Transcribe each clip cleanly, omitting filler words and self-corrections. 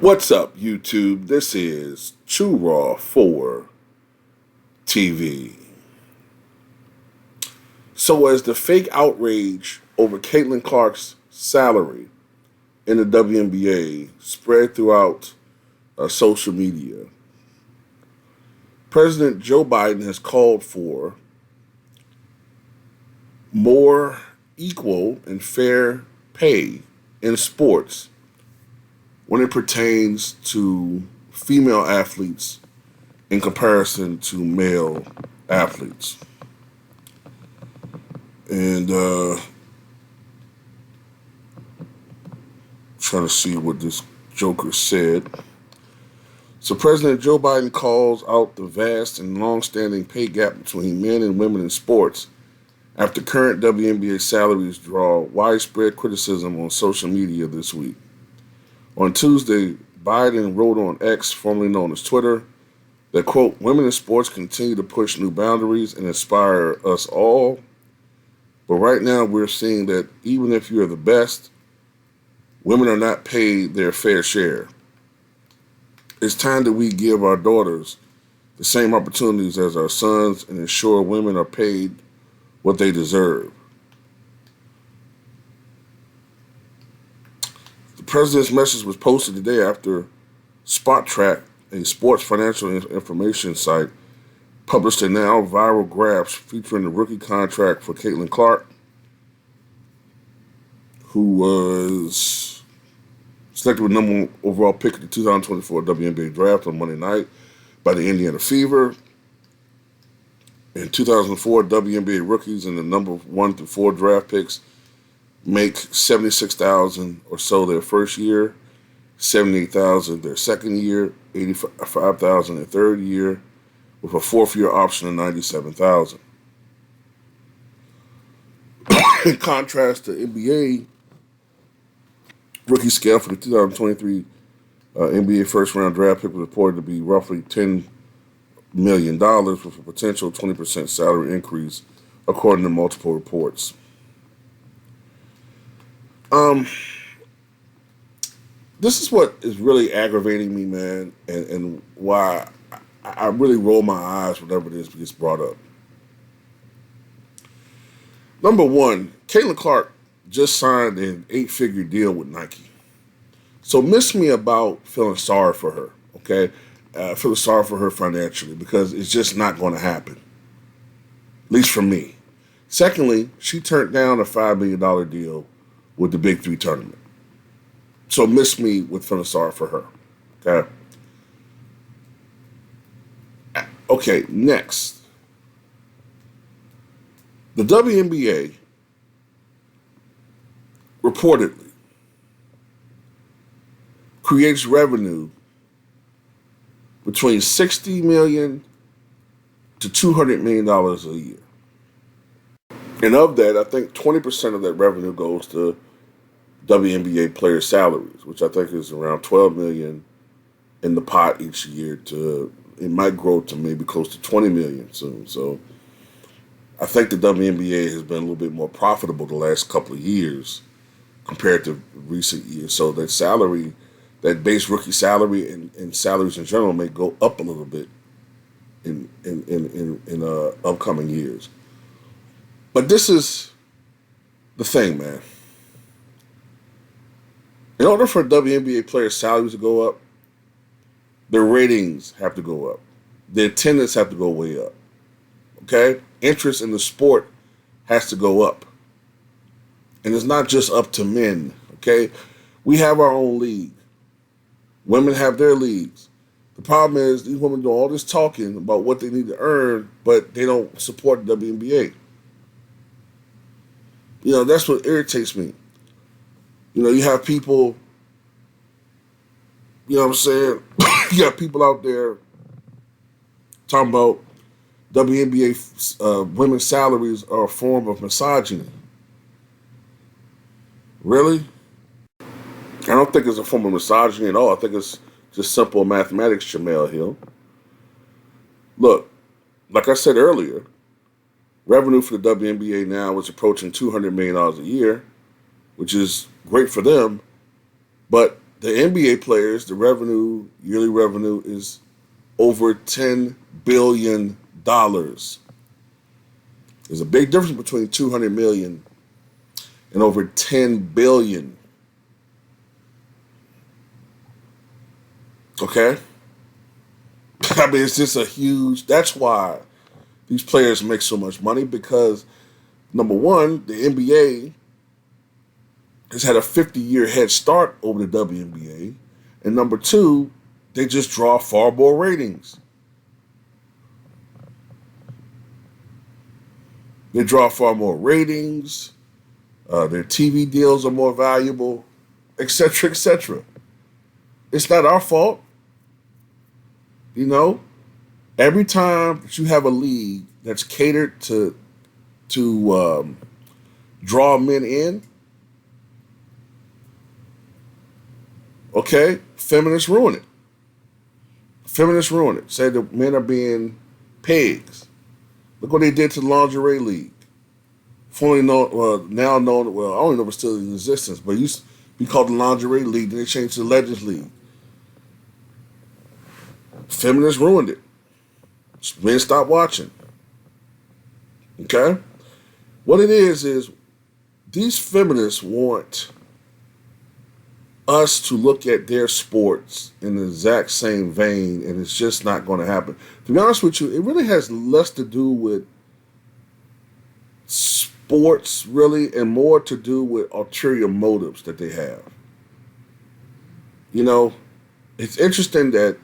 What's up, YouTube? This is Chew Raw for TV. So, as the fake outrage over Caitlin Clark's salary in the WNBA spread throughout social media, President Joe Biden has called for more equal and fair pay in sports when it pertains to female athletes in comparison to male athletes. And trying to see what this joker said. So President Joe Biden calls out the vast and long-standing pay gap between men and women in sports after current WNBA salaries draw widespread criticism on social media this week. On Tuesday, Biden wrote on X, formerly known as Twitter, that, quote, women in sports continue to push new boundaries and inspire us all. But right now we're seeing that even if you're the best, women are not paid their fair share. It's time that we give our daughters the same opportunities as our sons and ensure women are paid what they deserve. The president's message was posted today after Spot Track, a sports financial information site, published a now viral graph featuring the rookie contract for Caitlin Clark, who was selected with number one overall pick of the 2024 WNBA draft on Monday night by the Indiana Fever. In 2004, WNBA rookies in the number 1 through 4 draft picks make $76,000 or so their first year, $78,000 their second year, $85,000 their third year, with a fourth-year option of $97,000. In contrast to NBA rookie scale for the 2023 NBA first-round draft pick was reported to be roughly $10 million with a potential 20% salary increase, according to multiple reports. This is what is really aggravating me, man, and why I really roll my eyes whenever this gets brought up. Number one, Caitlin Clark just signed an 8-figure deal with Nike. So miss me about feeling sorry for her, okay? Feeling sorry for her financially because it's just not going to happen, at least for me. Secondly, she turned down a $5 million deal with the Big Three tournament. So miss me with feeling sorry for her, okay? Okay, next. The WNBA reportedly creates revenue between $60 million to $200 million a year. And of that, I think 20% of that revenue goes to WNBA player salaries, which I think is around $12 million in the pot each year. It might grow to maybe close to $20 million soon. So I think the WNBA has been a little bit more profitable the last couple of years compared to recent years. So that salary, that base rookie salary and salaries in general may go up a little bit in upcoming years. But this is the thing, man. In order for WNBA players' salaries to go up, their ratings have to go up. Their attendance have to go way up. Okay? Interest in the sport has to go up. And it's not just up to men. Okay? We have our own league. Women have their leagues. The problem is these women do all this talking about what they need to earn, but they don't support the WNBA. You know, that's what irritates me. You know, you have people, you know what I'm saying? You got people out there talking about WNBA women's salaries are a form of misogyny. Really? I don't think it's a form of misogyny at all. I think it's just simple mathematics, Jamel Hill. Look, like I said earlier, revenue for the WNBA now is approaching $200 million a year, which is great for them. But the NBA players, the revenue, yearly revenue is over $10 billion. There's a big difference between 200 million and over 10 billion. Okay? I mean, it's just a huge, that's why these players make so much money, because number one, the NBA has had a 50-year head start over the WNBA. And number two, they just draw far more ratings. They draw far more ratings. Their TV deals are more valuable, etc., etc. It's not our fault. You know, every time that you have a league that's catered to draw men in, okay, feminists ruin it. Feminists ruin it. Say that men are being pigs. Look what they did to the lingerie league. Formerly known, now known, well, I don't even know if it's still in existence, but it used to be called the lingerie league. Then they changed to the Legends League. Feminists ruined it. Men stopped watching. Okay? What it is these feminists want us to look at their sports in the exact same vein, and it's just not going to happen. To be honest with you, it really has less to do with sports, really, and more to do with ulterior motives that they have. You know, it's interesting that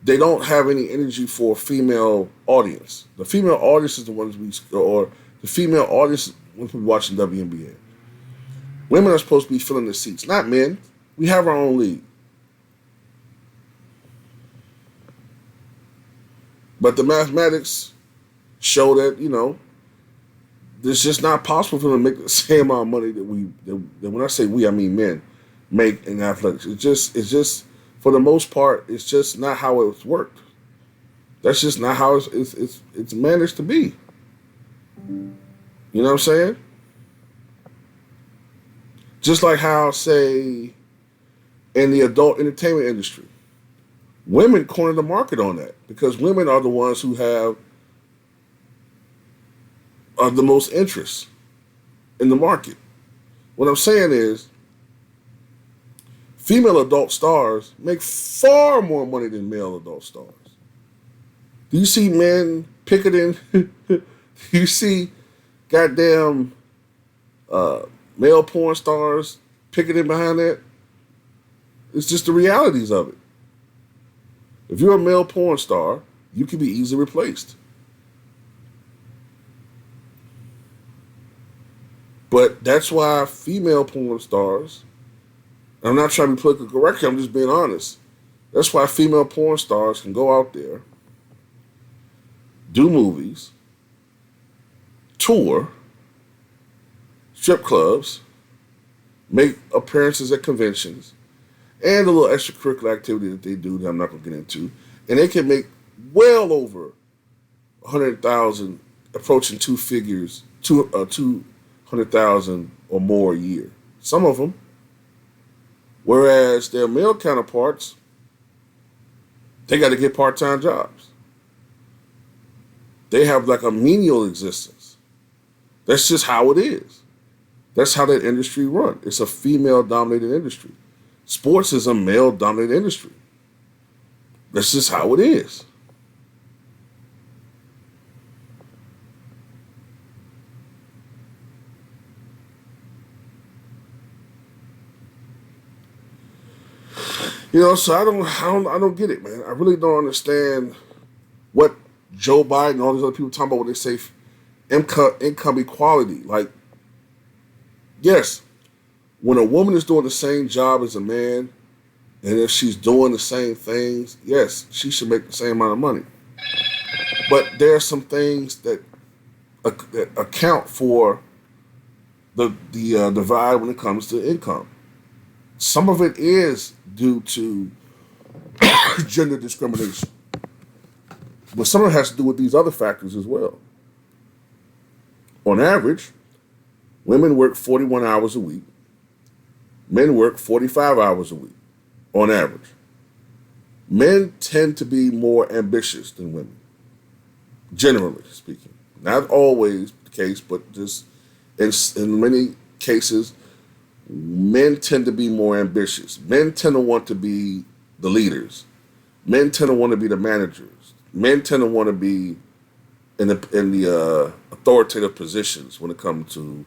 they don't have any energy for a female audience. The female audience is the ones the female audience when people watching WNBA. Women are supposed to be filling the seats, not men. We have our own league. But the mathematics show that, you know, it's just not possible for them to make the same amount of money that when I say we, I mean men, make in athletics. It's just for the most part, it's just not how it's worked. That's just not how it's managed to be. You know what I'm saying? Just like how, say, in the adult entertainment industry, women corner the market on that, because women are the ones who have the most interest in the market. What I'm saying is, female adult stars make far more money than male adult stars. Do you see men picketing? Do you see goddamn male porn stars picketing behind that? It's just the realities of it. If you're a male porn star, you can be easily replaced. But that's why female porn stars, and I'm not trying to be politically correct, I'm just being honest. That's why female porn stars can go out there, do movies, tour, strip clubs, make appearances at conventions, and a little extracurricular activity that they do that I'm not going to get into. And they can make well over 100,000, approaching two figures, 200,000 or more a year. Some of them. Whereas their male counterparts, they got to get part-time jobs. They have like a menial existence. That's just how it is. That's how that industry runs. It's a female-dominated industry. Sports is a male-dominated industry. That's just how it is. You know, so I don't get it, man. I really don't understand what Joe Biden and all these other people talking about when they say income equality. Like, yes, when a woman is doing the same job as a man, and if she's doing the same things, yes, she should make the same amount of money. But there are some things that account for the divide when it comes to income. Some of it is due to gender discrimination, but some of it has to do with these other factors as well. On average, women work 41 hours a week, Men work 45 hours a week on average. Men tend to be more ambitious than women, generally speaking. Not always the case, but just in many cases, men tend to be more ambitious. Men tend to want to be the leaders. Men tend to want to be the managers. Men tend to want to be in the authoritative positions when it comes to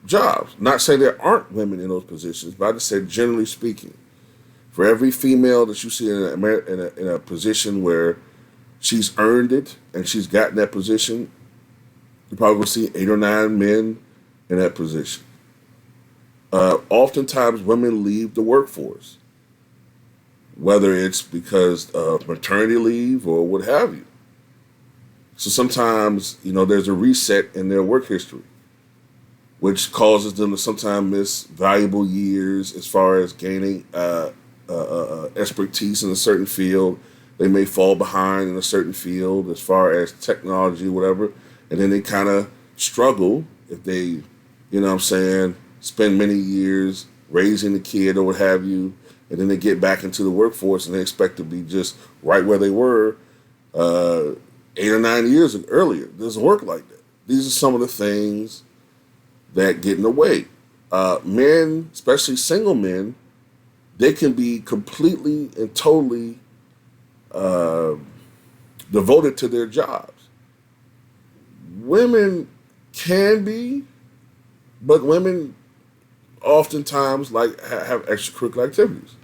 jobs. Not saying there aren't women in those positions, but I just said generally speaking, for every female that you see in a position where she's earned it and she's gotten that position, you probably will see 8 or 9 men in that position. Oftentimes, women leave the workforce, whether it's because of maternity leave or what have you. So sometimes, there's a reset in their work history, which causes them to sometimes miss valuable years as far as gaining expertise in a certain field. They may fall behind in a certain field as far as technology, whatever, and then they kind of struggle if they, spend many years raising the kid or what have you, and then they get back into the workforce and they expect to be just right where they were 8 or 9 years earlier. It doesn't work like that. These are some of the things that get in the way. Men, especially single men, they can be completely and totally devoted to their jobs. Women can be, but women oftentimes have extracurricular activities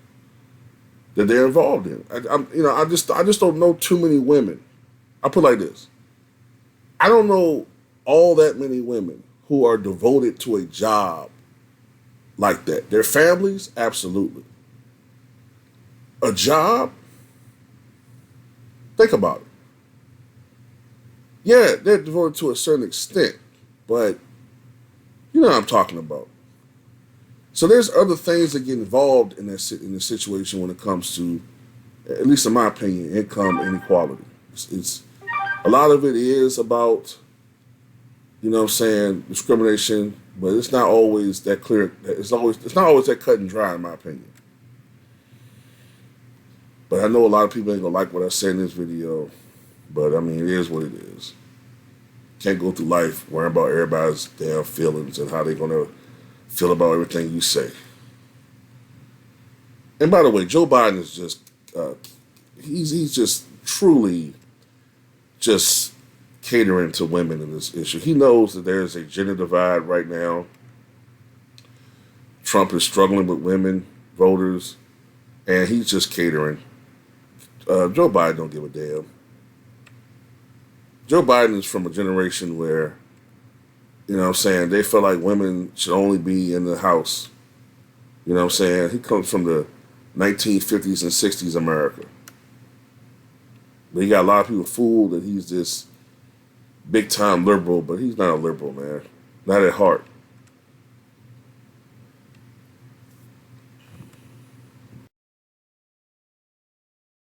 that they're involved in. I just don't know too many women. I'll put it like this: I don't know all that many women who are devoted to a job like that. Their families, absolutely. A job, think about it. Yeah, they're devoted to a certain extent, but you know what I'm talking about. So there's other things that get involved in the situation when it comes to, at least in my opinion, income inequality. It's a lot of it is about, discrimination, but it's not always that clear. It's not always that cut and dry, in my opinion. But I know a lot of people ain't gonna like what I said in this video. But I mean, it is what it is. Can't go through life worrying about everybody's damn feelings and how they're gonna feel about everything you say. And by the way, Joe Biden is just he's just truly just catering to women in this issue. He knows that there's a gender divide right now. Trump is struggling with women voters, and he's just catering. Joe Biden don't give a damn. Joe Biden is from a generation where, they feel like women should only be in the house. He comes from the 1950s and 60s America. But he got a lot of people fooled that he's this big-time liberal, but he's not a liberal, man. Not at heart.